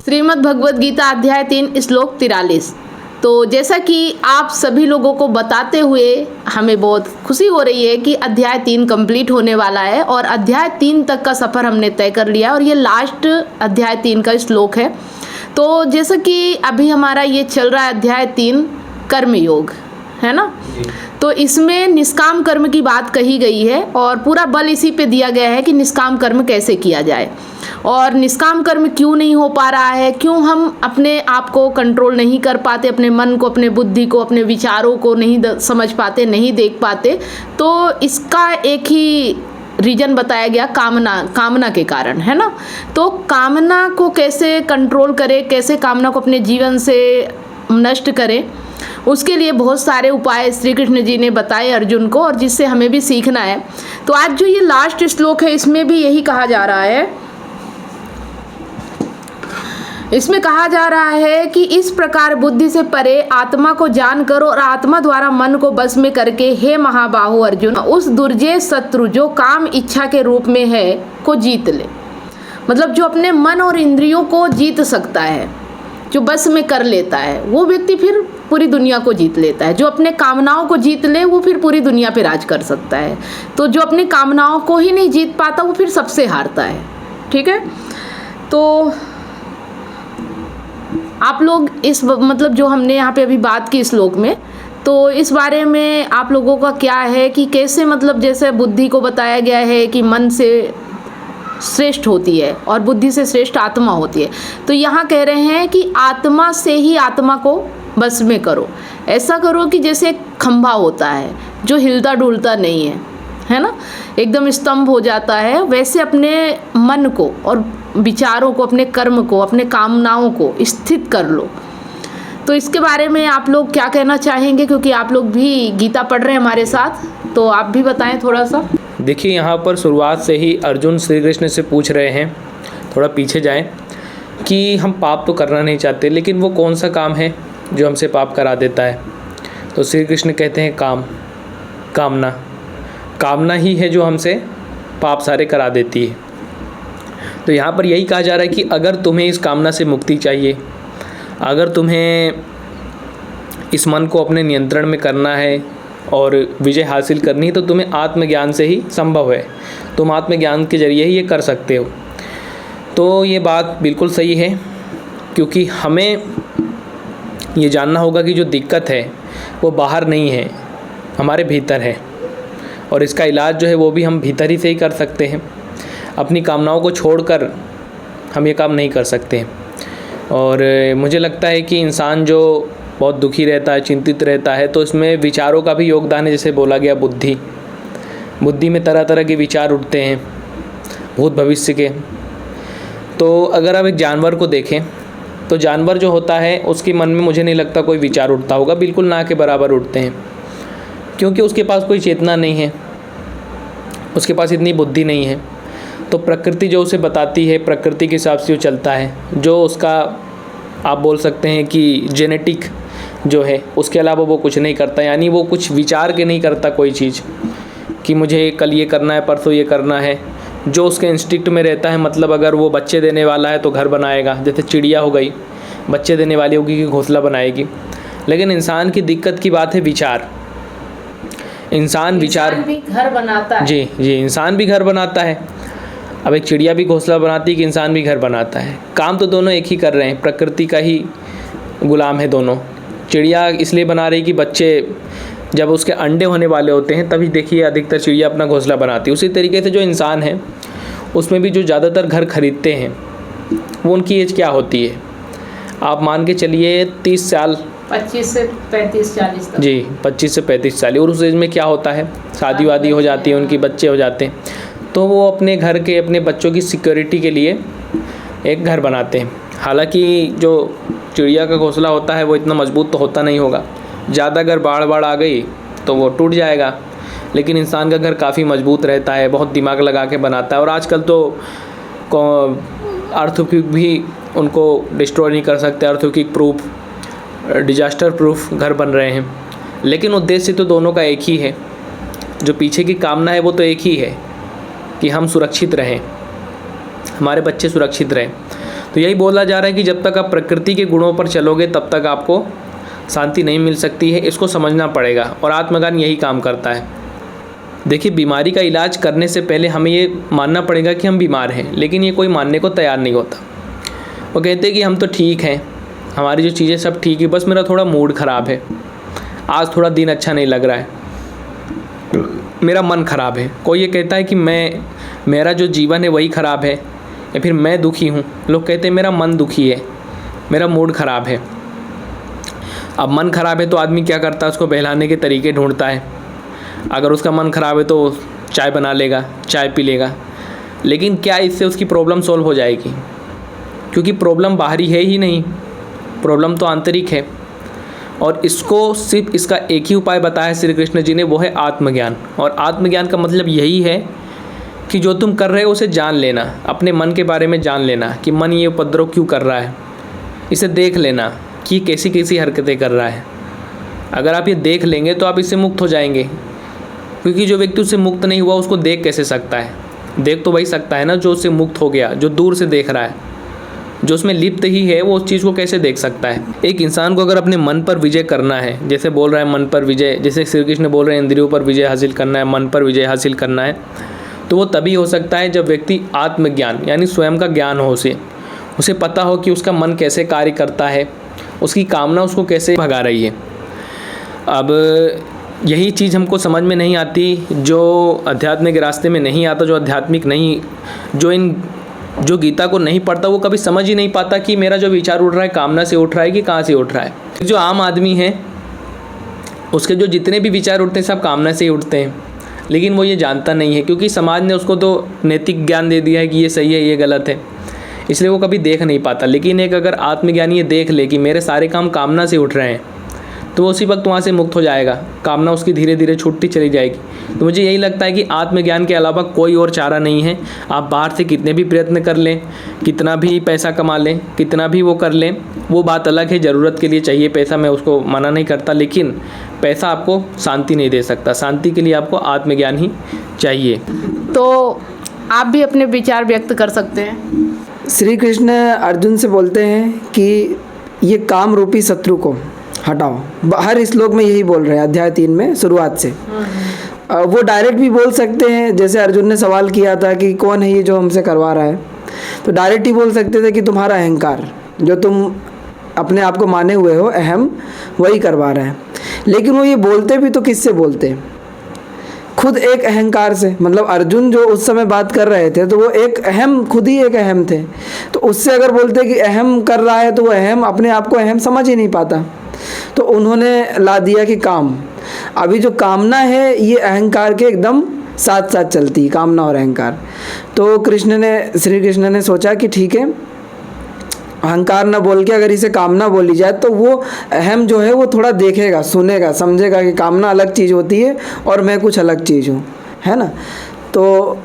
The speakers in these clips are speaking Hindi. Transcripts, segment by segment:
श्रीमद् भगवद गीता अध्याय 3 श्लोक 43। तो जैसा कि आप सभी लोगों को बताते हुए हमें बहुत खुशी हो रही है कि अध्याय 3 कंप्लीट होने वाला है और अध्याय 3 तक का सफ़र हमने तय कर लिया और ये लास्ट अध्याय 3 का श्लोक है। तो जैसा कि अभी हमारा ये चल रहा है अध्याय 3 कर्म योग, है ना। तो इसमें निष्काम कर्म की बात कही गई है और पूरा बल इसी पे दिया गया है कि निष्काम कर्म कैसे किया जाए और निष्काम कर्म क्यों नहीं हो पा रहा है, क्यों हम अपने आप को कंट्रोल नहीं कर पाते, अपने मन को, अपने बुद्धि को, अपने विचारों को नहीं समझ पाते, नहीं देख पाते। तो इसका एक ही रीजन बताया गया, कामना के कारण, है ना। तो कामना को कैसे कंट्रोल करें, कैसे कामना को अपने जीवन से नष्ट करें, उसके लिए बहुत सारे उपाय श्री कृष्ण जी ने बताए अर्जुन को और जिससे हमें भी सीखना है। तो आज जो ये लास्ट श्लोक है इसमें भी यही कहा जा रहा है। इसमें कहा जा रहा है कि इस प्रकार बुद्धि से परे आत्मा को जान करो और आत्मा द्वारा मन को बस में करके हे महाबाहु अर्जुन उस दुर्जय शत्रु जो काम इच्छा के रूप में है को जीत ले। मतलब जो अपने मन और इंद्रियों को जीत सकता है, जो बस में कर लेता है, वो व्यक्ति फिर पूरी दुनिया को जीत लेता है। जो अपने कामनाओं को जीत ले वो फिर पूरी दुनिया पे राज कर सकता है। तो जो अपनी कामनाओं को ही नहीं जीत पाता वो फिर सबसे हारता है। ठीक है। तो आप लोग इस मतलब जो हमने यहाँ पे अभी बात की श्लोक में, तो इस बारे में आप लोगों का क्या है कि कैसे, मतलब जैसे बुद्धि को बताया गया है कि मन से श्रेष्ठ होती है और बुद्धि से श्रेष्ठ आत्मा होती है। तो यहाँ कह रहे हैं कि आत्मा से ही आत्मा को बस में करो। ऐसा करो कि जैसे एक खंभा होता है जो हिलता डुलता नहीं है ना, एकदम स्तंभ हो जाता है, वैसे अपने मन को और विचारों को, अपने कर्म को, अपने कामनाओं को स्थित कर लो। तो इसके बारे में आप लोग क्या कहना चाहेंगे, क्योंकि आप लोग भी गीता पढ़ रहे हैं हमारे साथ, तो आप भी बताएं थोड़ा सा। देखिए, यहाँ पर शुरुआत से ही अर्जुन श्री कृष्ण से पूछ रहे हैं, थोड़ा पीछे जाएं, कि हम पाप तो करना नहीं चाहते, लेकिन वो कौन सा काम है जो हमसे पाप करा देता है। तो श्री कृष्ण कहते हैं कामना ही है जो हमसे पाप सारे करा देती है। तो यहाँ पर यही कहा जा रहा है कि अगर तुम्हें इस कामना से मुक्ति चाहिए, अगर तुम्हें इस मन को अपने नियंत्रण में करना है और विजय हासिल करनी है, तो तुम्हें आत्मज्ञान से ही संभव है। तुम आत्मज्ञान के जरिए ही ये कर सकते हो। तो ये बात बिल्कुल सही है, क्योंकि हमें ये जानना होगा कि जो दिक्कत है वो बाहर नहीं है, हमारे भीतर है। और इसका इलाज जो है वो भी हम भीतर ही से ही कर सकते हैं। अपनी कामनाओं को छोड़कर हम ये काम नहीं कर सकते। और मुझे लगता है कि इंसान जो बहुत दुखी रहता है, चिंतित रहता है, तो इसमें विचारों का भी योगदान है। जैसे बोला गया, बुद्धि में तरह तरह के विचार उठते हैं, भूत भविष्य के। तो अगर आप एक जानवर को देखें तो जानवर जो होता है उसके मन में मुझे नहीं लगता कोई विचार उठता होगा, बिल्कुल ना के बराबर उठते हैं, क्योंकि उसके पास कोई चेतना नहीं है, उसके पास इतनी बुद्धि नहीं है। तो प्रकृति जो उसे बताती है, प्रकृति के हिसाब से वो चलता है। जो उसका आप बोल सकते हैं कि जेनेटिक जो है, उसके अलावा वो कुछ नहीं करता। यानी वो कुछ विचार के नहीं करता कोई चीज़ कि मुझे कल ये करना है, परसों ये करना है। जो उसके इंस्टिक्ट में रहता है, मतलब अगर वो बच्चे देने वाला है तो घर बनाएगा। जैसे चिड़िया हो गई, बच्चे देने वाली होगी कि घोंसला बनाएगी। लेकिन इंसान की दिक्कत की बात है विचार। इंसान भी घर बनाता है। जी, इंसान भी घर बनाता है। अब एक चिड़िया भी घोंसला बनाती है कि इंसान भी घर बनाता है। काम तो दोनों एक ही कर रहे हैं, प्रकृति का ही गुलाम है दोनों। चिड़िया इसलिए बना रही कि बच्चे जब उसके अंडे होने वाले होते हैं तभी देखिए अधिकतर चिड़िया अपना घोंसला बनाती है। उसी तरीके से जो इंसान है उसमें भी जो ज़्यादातर घर खरीदते हैं वो उनकी एज क्या होती है, आप मान के चलिए 30 साल, 25 से 35-40 तक। जी, 25 से 35 साल। और उस एज में क्या होता है, शादी वादी हो जाती है, उनकी बच्चे हो जाते हैं। तो वो अपने घर के, अपने बच्चों की सिक्योरिटी के लिए एक घर बनाते हैं। हालांकि जो चिड़िया का घोंसला होता है वो इतना मजबूत तो होता नहीं होगा, ज़्यादा अगर बाढ़ आ गई तो वो टूट जाएगा। लेकिन इंसान का घर काफ़ी मजबूत रहता है, बहुत दिमाग लगा के बनाता है। और आजकल तो अर्थक्वेक भी उनको डिस्ट्रॉय नहीं कर सकते, अर्थक्वेक प्रूफ, डिजास्टर प्रूफ घर बन रहे हैं। लेकिन उद्देश्य तो दोनों का एक ही है, जो पीछे की कामना है वो तो एक ही है कि हम सुरक्षित रहें, हमारे बच्चे सुरक्षित रहें। तो यही बोला जा रहा है कि जब तक आप प्रकृति के गुणों पर चलोगे तब तक आपको शांति नहीं मिल सकती है। इसको समझना पड़ेगा और आत्मज्ञान यही काम करता है। देखिए, बीमारी का इलाज करने से पहले हमें ये मानना पड़ेगा कि हम बीमार हैं, लेकिन ये कोई मानने को तैयार नहीं होता। वो कहते हैं कि हम तो ठीक हैं, हमारी जो चीज़ें सब ठीक है, बस मेरा थोड़ा मूड ख़राब है, आज थोड़ा दिन अच्छा नहीं लग रहा है, मेरा मन ख़राब है। कोई ये कहता है कि मेरा जो जीवन है वही ख़राब है, या फिर मैं दुखी हूँ। लोग कहते हैं मेरा मन दुखी है, मेरा मूड ख़राब है। अब मन ख़राब है तो आदमी क्या करता है, उसको बहलाने के तरीके ढूंढता है। अगर उसका मन ख़राब है तो चाय बना लेगा, चाय पी लेगा, लेकिन क्या इससे उसकी प्रॉब्लम सॉल्व हो जाएगी? क्योंकि प्रॉब्लम बाहरी है ही नहीं, प्रॉब्लम तो आंतरिक है। और इसको सिर्फ इसका एक ही उपाय बताया श्री कृष्ण जी ने, वो है आत्मज्ञान। और आत्मज्ञान का मतलब यही है कि जो तुम कर रहे हो उसे जान लेना, अपने मन के बारे में जान लेना कि मन ये उपद्रव क्यों कर रहा है, इसे देख लेना कि कैसी कैसी हरकतें कर रहा है। अगर आप ये देख लेंगे तो आप इससे मुक्त हो जाएंगे, क्योंकि जो व्यक्ति उससे मुक्त नहीं हुआ उसको देख कैसे सकता है? देख तो वही सकता है ना जो उससे मुक्त हो गया, जो दूर से देख रहा है, जो उसमें लिप्त ही है, वो उस चीज़ को कैसे देख सकता है? एक इंसान को अगर अपने मन पर विजय करना है, जैसे बोल रहा है मन पर विजय, जैसे श्री कृष्ण बोल रहे हैं इंद्रियों पर विजय हासिल करना है, मन पर विजय हासिल करना है, तो वो तभी हो सकता है जब व्यक्ति आत्मज्ञान यानी स्वयं का ज्ञान हो, उसे पता हो कि उसका मन कैसे कार्य करता है, उसकी कामना उसको कैसे भगा रही है। अब यही चीज़ हमको समझ में नहीं आती, जो अध्यात्म के रास्ते में नहीं आता, जो आध्यात्मिक नहीं, जो गीता को नहीं पढ़ता, वो कभी समझ ही नहीं पाता कि मेरा जो विचार उठ रहा है कामना से उठ रहा है कि कहाँ से उठ रहा है। जो आम आदमी है उसके जो जितने भी विचार उठते हैं सब कामना से ही उठते हैं, लेकिन वो ये जानता नहीं है, क्योंकि समाज ने उसको तो नैतिक ज्ञान दे दिया है कि ये सही है ये गलत है, इसलिए वो कभी देख नहीं पाता। लेकिन एक अगर आत्मज्ञानी ये देख ले कि मेरे सारे काम कामना से उठ रहे हैं, तो वो उसी वक्त वहाँ से मुक्त हो जाएगा, कामना उसकी धीरे धीरे छूटती चली जाएगी। तो मुझे यही लगता है कि आत्मज्ञान के अलावा कोई और चारा नहीं है। आप बाहर से कितने भी प्रयत्न कर लें, कितना भी पैसा कमा लें, कितना भी वो कर लें, वो बात अलग है, ज़रूरत के लिए चाहिए पैसा, मैं उसको मना नहीं करता, लेकिन पैसा आपको शांति नहीं दे सकता। शांति के लिए आपको आत्मज्ञान ही चाहिए। तो आप भी अपने विचार व्यक्त कर सकते हैं। श्री कृष्ण अर्जुन से बोलते हैं कि ये काम रूपी शत्रु को हटाओ। हर श्लोक में यही बोल रहे हैं, अध्याय 3 में शुरुआत से। वो डायरेक्ट भी बोल सकते हैं, जैसे अर्जुन ने सवाल किया था कि कौन है ये जो हमसे करवा रहा है, तो डायरेक्ट ही बोल सकते थे कि तुम्हारा अहंकार, जो तुम अपने आप को माने हुए हो अहम, वही करवा रहा है। लेकिन वो ये बोलते भी तो किससे बोलते हैं? खुद एक अहंकार से। मतलब अर्जुन जो उस समय बात कर रहे थे तो वो एक अहम, खुद ही एक अहम थे, तो उससे अगर बोलते कि अहम कर रहा है तो वो अहम अपने आप को अहम समझ ही नहीं पाता। तो उन्होंने ला दिया कि काम। अभी जो कामना है ये अहंकार के एकदम साथ साथ चलती है, कामना और अहंकार। तो श्री कृष्ण ने सोचा कि ठीक है, अहंकार ना बोल के अगर इसे कामना बोली जाए तो वो अहम जो है वो थोड़ा देखेगा, सुनेगा, समझेगा कि कामना अलग चीज़ होती है और मैं कुछ अलग चीज़ हूँ, है ना। तो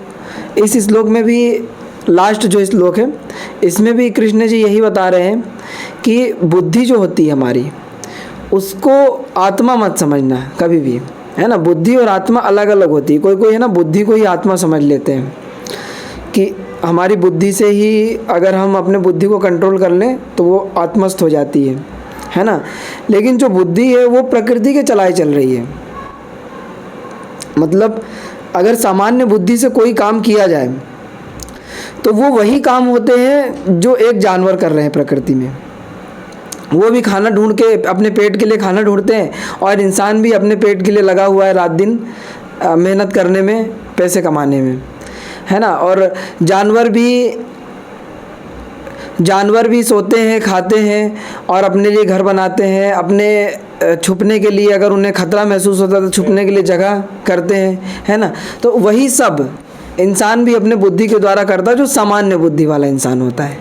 इस श्लोक में भी, लास्ट जो श्लोक है इसमें भी कृष्ण जी यही बता रहे हैं कि बुद्धि जो होती है हमारी, उसको आत्मा मत समझना कभी भी, है ना। बुद्धि और आत्मा अलग अलग होती है। कोई है ना बुद्धि को ही आत्मा समझ लेते हैं कि हमारी बुद्धि से ही अगर हम अपने बुद्धि को कंट्रोल कर लें तो वो आत्मस्थ हो जाती है ना। लेकिन जो बुद्धि है वो प्रकृति के चलाए चल रही है। मतलब अगर सामान्य बुद्धि से कोई काम किया जाए तो वो वही काम होते हैं जो एक जानवर कर रहे हैं प्रकृति में। वो भी खाना ढूंढ के अपने पेट के लिए खाना ढूंढते हैं, और इंसान भी अपने पेट के लिए लगा हुआ है रात दिन मेहनत करने में, पैसे कमाने में, है ना। और जानवर भी सोते हैं, खाते हैं और अपने लिए घर बनाते हैं, अपने छुपने के लिए, अगर उन्हें खतरा महसूस होता है तो छुपने के लिए जगह करते हैं, है ना। तो वही सब इंसान भी अपने बुद्धि के द्वारा करता है, जो सामान्य बुद्धि वाला इंसान होता है।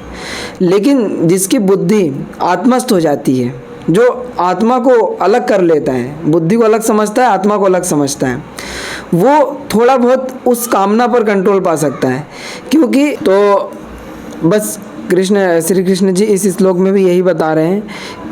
लेकिन जिसकी बुद्धि आत्मस्थ हो जाती है, जो आत्मा को अलग कर लेता है, बुद्धि को अलग समझता है, आत्मा को अलग समझता है, वो थोड़ा बहुत उस कामना पर कंट्रोल पा सकता है। क्योंकि तो बस श्री कृष्ण जी इस श्लोक में भी यही बता रहे हैं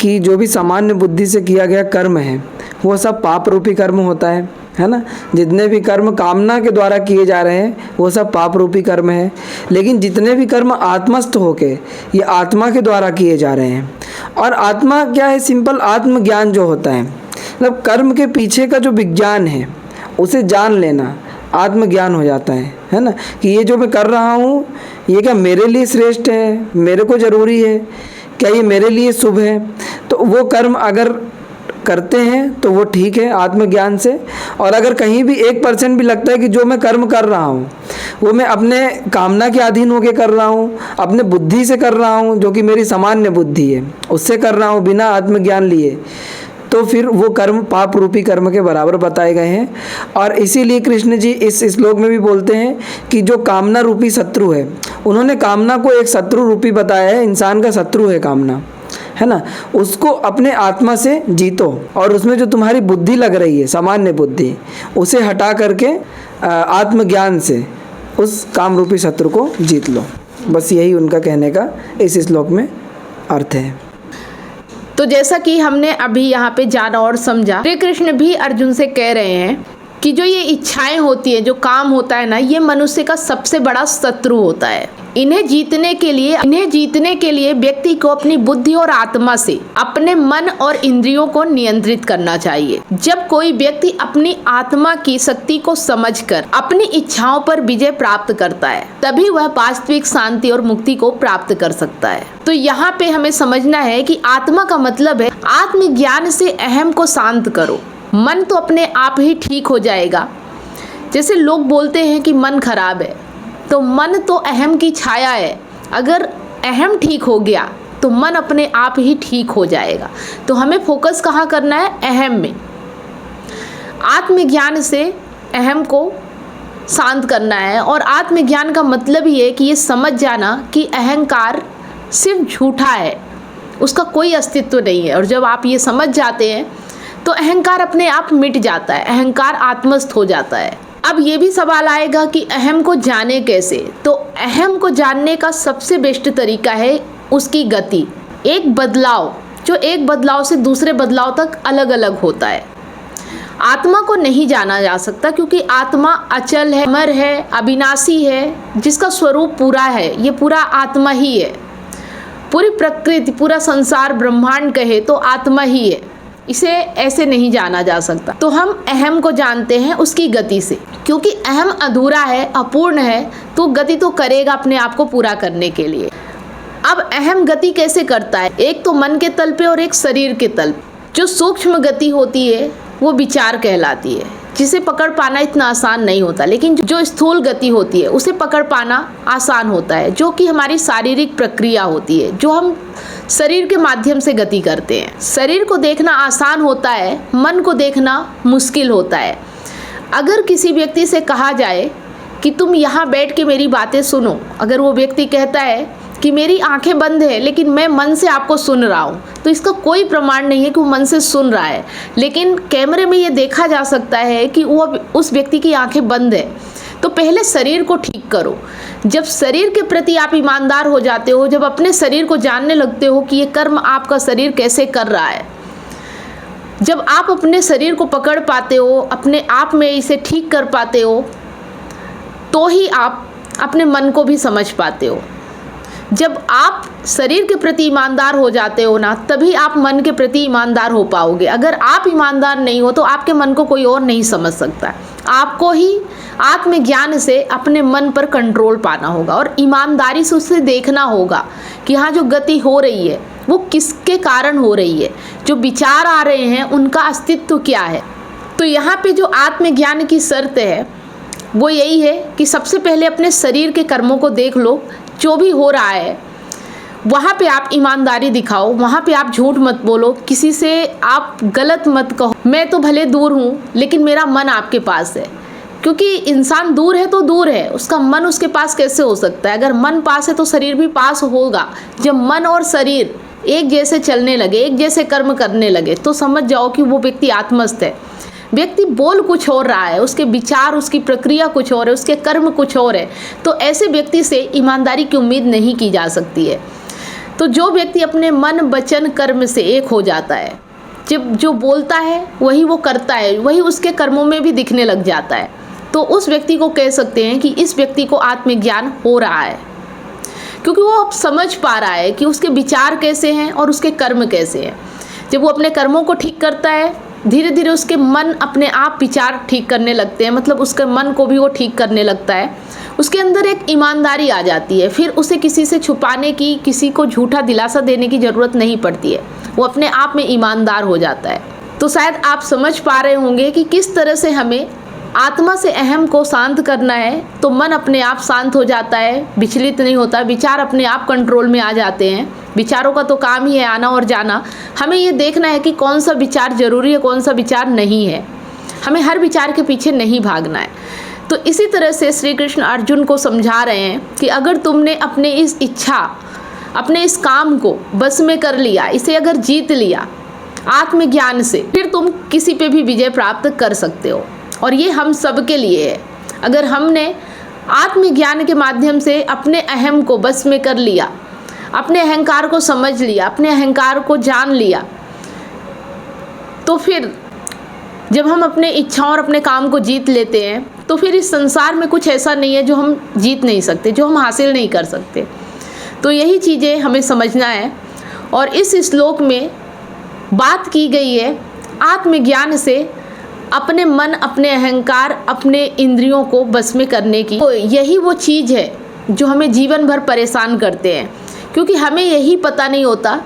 कि जो भी सामान्य बुद्धि से किया गया कर्म है वो सब पाप रूपी कर्म होता है। है ना। जितने भी कर्म कामना के द्वारा किए जा रहे हैं वो सब पाप रूपी कर्म है। लेकिन जितने भी कर्म आत्मस्थ होके ये आत्मा के द्वारा किए जा रहे हैं। और आत्मा क्या है, सिंपल आत्मज्ञान जो होता है, मतलब कर्म के पीछे का जो विज्ञान है उसे जान लेना आत्मज्ञान हो जाता है ना। कि ये जो मैं कर रहा हूँ ये क्या मेरे लिए श्रेष्ठ है, मेरे को ज़रूरी है, क्या ये मेरे लिए शुभ है। तो वो कर्म अगर करते हैं तो वो ठीक है आत्मज्ञान से। और अगर कहीं भी 1% भी लगता है कि जो मैं कर्म कर रहा हूँ वो मैं अपने कामना के अधीन होकर कर रहा हूँ, अपने बुद्धि से कर रहा हूँ, जो कि मेरी सामान्य बुद्धि है उससे कर रहा हूँ बिना आत्मज्ञान लिए, तो फिर वो कर्म पाप रूपी कर्म के बराबर बताए गए हैं। और इसीलिए कृष्ण जी इस श्लोक में भी बोलते हैं कि जो कामना रूपी शत्रु है, उन्होंने कामना को एक शत्रु रूपी बताया है। इंसान का शत्रु है कामना, है ना। उसको अपने आत्मा से जीतो और उसमें जो तुम्हारी बुद्धि लग रही है सामान्य बुद्धि, उसे हटा करके आत्मज्ञान से उस काम रूपी शत्रु को जीत लो। बस यही उनका कहने का इस श्लोक में अर्थ है। तो जैसा कि हमने अभी यहाँ पे जाना और समझा, श्री कृष्ण भी अर्जुन से कह रहे हैं कि जो ये इच्छाएं होती है, जो काम होता है ना, ये मनुष्य का सबसे बड़ा शत्रु होता है। इन्हें जीतने के लिए व्यक्ति को अपनी बुद्धि और आत्मा से अपने मन और इंद्रियों को नियंत्रित करना चाहिए। जब कोई व्यक्ति अपनी आत्मा की शक्ति को समझकर अपनी इच्छाओं पर विजय प्राप्त करता है, तभी वह वास्तविक शांति और मुक्ति को प्राप्त कर सकता है। तो यहाँ पे हमें समझना है कि आत्मा का मतलब है आत्मज्ञान से अहम को शांत करो। मन तो अपने आप ही ठीक हो जाएगा। जैसे लोग बोलते हैं कि मन खराब है, तो मन तो अहम की छाया है। अगर अहम ठीक हो गया तो मन अपने आप ही ठीक हो जाएगा। तो हमें फोकस कहाँ करना है? अहम में। आत्मज्ञान से अहम को शांत करना है। और आत्मज्ञान का मतलब ही है कि ये समझ जाना कि अहंकार सिर्फ झूठा है, उसका कोई अस्तित्व नहीं है। और जब आप ये समझ जाते हैं तो अहंकार अपने आप मिट जाता है, अहंकार आत्मस्थ हो जाता है। अब ये भी सवाल आएगा कि अहम को जाने कैसे? तो अहम को जानने का सबसे बेस्ट तरीका है उसकी गति। एक बदलाव जो एक बदलाव से दूसरे बदलाव तक अलग अलग होता है। आत्मा को नहीं जाना जा सकता क्योंकि आत्मा अचल है, अमर है, अविनाशी है, जिसका स्वरूप पूरा है। ये पूरा आत्मा ही है। पूरी प्रकृति, पूरा संसार, ब्रह्मांड कहे तो आत्मा ही है। इसे ऐसे नहीं जाना जा सकता। तो हम अहम को जानते हैं उसकी गति से, क्योंकि अहम अधूरा है, अपूर्ण है, तो गति तो करेगा अपने आप को पूरा करने के लिए। अब अहम गति कैसे करता है? एक तो मन के तल पे और एक शरीर के तल पे। जो सूक्ष्म गति होती है वो विचार कहलाती है, जिसे पकड़ पाना इतना आसान नहीं होता। लेकिन जो स्थूल गति होती है उसे पकड़ पाना आसान होता है, जो कि हमारी शारीरिक प्रक्रिया होती है, जो हम शरीर के माध्यम से गति करते हैं। शरीर को देखना आसान होता है, मन को देखना मुश्किल होता है। अगर किसी व्यक्ति से कहा जाए कि तुम यहाँ बैठ के मेरी बातें सुनो, अगर वो व्यक्ति कहता है कि मेरी आंखें बंद है लेकिन मैं मन से आपको सुन रहा हूँ, तो इसका कोई प्रमाण नहीं है कि वो मन से सुन रहा है। लेकिन कैमरे में ये देखा जा सकता है कि वो उस व्यक्ति की आंखें बंद है। तो पहले शरीर को ठीक करो। जब शरीर के प्रति आप ईमानदार हो जाते हो, जब अपने शरीर को जानने लगते हो कि ये कर्म आपका शरीर कैसे कर रहा है, जब आप अपने शरीर को पकड़ पाते हो, अपने आप में इसे ठीक कर पाते हो, तो ही आप अपने मन को भी समझ पाते हो। जब आप शरीर के प्रति ईमानदार हो जाते हो ना, तभी आप मन के प्रति ईमानदार हो पाओगे। अगर आप ईमानदार नहीं हो तो आपके मन को कोई और नहीं समझ सकता। आपको ही आत्मज्ञान से अपने मन पर कंट्रोल पाना होगा और ईमानदारी से उसे देखना होगा कि हाँ, जो गति हो रही है वो किसके कारण हो रही है, जो विचार आ रहे हैं उनका अस्तित्व क्या है। तो यहाँ पे जो आत्मज्ञान की शर्त है वो यही है कि सबसे पहले अपने शरीर के कर्मों को देख लो। जो भी हो रहा है वहाँ पे आप ईमानदारी दिखाओ, वहाँ पे आप झूठ मत बोलो, किसी से आप गलत मत कहो। मैं तो भले दूर हूँ लेकिन मेरा मन आपके पास है, क्योंकि इंसान दूर है तो दूर है, उसका मन उसके पास कैसे हो सकता है? अगर मन पास है तो शरीर भी पास होगा। जब मन और शरीर एक जैसे चलने लगे, एक जैसे कर्म करने लगे, तो समझ जाओ कि वो व्यक्ति आत्मस्थ है। व्यक्ति बोल कुछ और रहा है, उसके विचार, उसकी प्रक्रिया कुछ और है, उसके कर्म कुछ और है। तो ऐसे व्यक्ति से ईमानदारी की उम्मीद नहीं की जा सकती है। तो जो व्यक्ति अपने मन, वचन, कर्म से एक हो जाता है, जब जो बोलता है वही वो करता है, वही उसके कर्मों में भी दिखने लग जाता है, तो उस व्यक्ति को कह सकते हैं कि इस व्यक्ति को आत्मज्ञान हो रहा है, क्योंकि वो अब समझ पा रहा है कि उसके विचार कैसे हैं और उसके कर्म कैसे हैं। जब वो अपने कर्मों को ठीक करता है, धीरे धीरे उसके मन अपने आप विचार ठीक करने लगते हैं, मतलब उसके मन को भी वो ठीक करने लगता है। उसके अंदर एक ईमानदारी आ जाती है, फिर उसे किसी से छुपाने की, किसी को झूठा दिलासा देने की ज़रूरत नहीं पड़ती है, वो अपने आप में ईमानदार हो जाता है। तो शायद आप समझ पा रहे होंगे कि किस तरह से हमें आत्मा से अहम को शांत करना है, तो मन अपने आप शांत हो जाता है, विचलित नहीं होता, विचार अपने आप कंट्रोल में आ जाते हैं। विचारों का तो काम ही है आना और जाना, हमें ये देखना है कि कौन सा विचार ज़रूरी है, कौन सा विचार नहीं है, हमें हर विचार के पीछे नहीं भागना है। तो इसी तरह से श्री कृष्ण अर्जुन को समझा रहे हैं कि अगर तुमने अपने इस इच्छा, अपने इस काम को बस में कर लिया, इसे अगर जीत लिया आत्मज्ञान से, फिर तुम किसी पे भी विजय प्राप्त कर सकते हो। और ये हम सब के लिए है। अगर हमने आत्मज्ञान के माध्यम से अपने अहम को बस में कर लिया, अपने अहंकार को समझ लिया, अपने अहंकार को जान लिया, तो फिर जब हम अपने इच्छाओं और अपने काम को जीत लेते हैं, तो फिर इस संसार में कुछ ऐसा नहीं है जो हम जीत नहीं सकते, जो हम हासिल नहीं कर सकते। तो यही चीज़ें हमें समझना है। और इस श्लोक में बात की गई है आत्मज्ञान से अपने मन, अपने अहंकार, अपने इंद्रियों को बस में करने की। तो यही वो चीज़ है जो हमें जीवन भर परेशान करते हैं, क्योंकि हमें यही पता नहीं होता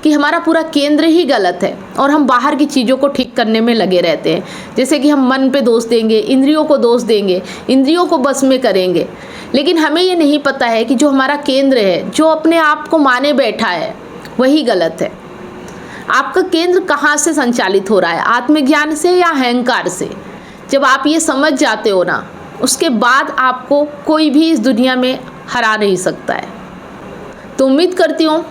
कि हमारा पूरा केंद्र ही गलत है और हम बाहर की चीज़ों को ठीक करने में लगे रहते हैं। जैसे कि हम मन पे दोष देंगे, इंद्रियों को दोष देंगे, इंद्रियों को बस में करेंगे, लेकिन हमें ये नहीं पता है कि जो हमारा केंद्र है, जो अपने आप को माने बैठा है, वही गलत है। आपका केंद्र कहाँ से संचालित हो रहा है, आत्मज्ञान से या अहंकार से? जब आप ये समझ जाते हो ना, उसके बाद आपको कोई भी इस दुनिया में हरा नहीं सकता है। तो उम्मीद करती हूँ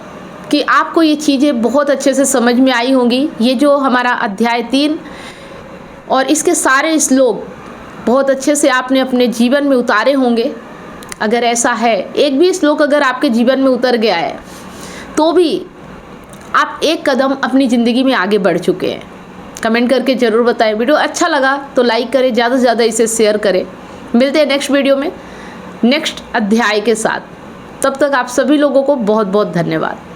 कि आपको ये चीज़ें बहुत अच्छे से समझ में आई होंगी। ये जो हमारा अध्याय 3 और इसके सारे श्लोक बहुत अच्छे से आपने अपने जीवन में उतारे होंगे। अगर ऐसा है, एक भी श्लोक अगर आपके जीवन में उतर गया है, तो भी आप एक कदम अपनी ज़िंदगी में आगे बढ़ चुके हैं। कमेंट करके ज़रूर बताएं। वीडियो अच्छा लगा तो लाइक करें, ज़्यादा से ज़्यादा इसे शेयर करें। मिलते हैं नेक्स्ट वीडियो में नेक्स्ट अध्याय के साथ। तब तक आप सभी लोगों को बहुत बहुत धन्यवाद।